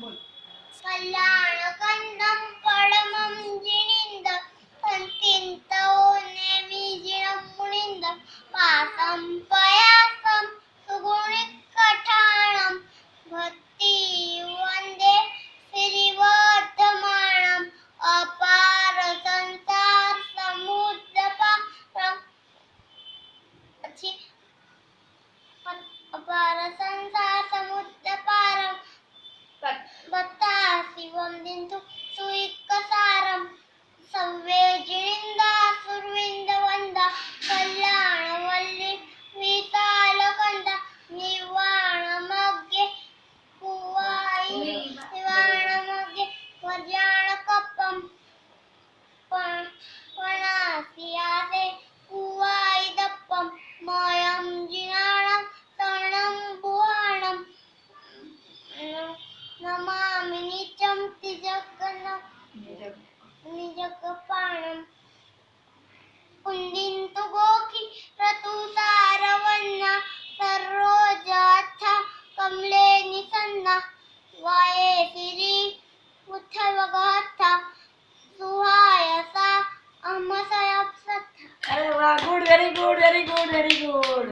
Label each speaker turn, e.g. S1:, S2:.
S1: बोल.
S2: कल्याणकन्दं परमं जिनिन्द सन्तिन्तोने विजिनं मुनिन्द पासं पयासं सुगुणिकठाणं भक्ति वन्दे श्रीवर्धमानम् अपार संसार समुद्रपारं अपार संसार समुद्रपारं भक्ता शिवं दिन्तु सुइक्कसारं सव्यजिनिन्दा सुरविन्दवन्दा कल्याणवल्ली विशालकन्दा निर्वाणमग्गे कुवाई निर्वाणमग्गे वर्जाणकप्पं पणासियासे कुवाई दप्पं मयं जिनाणं शरणं बुहाणं नमामि नित्यं निजगपाणं कुन्दिन्तु गोखि रतुसा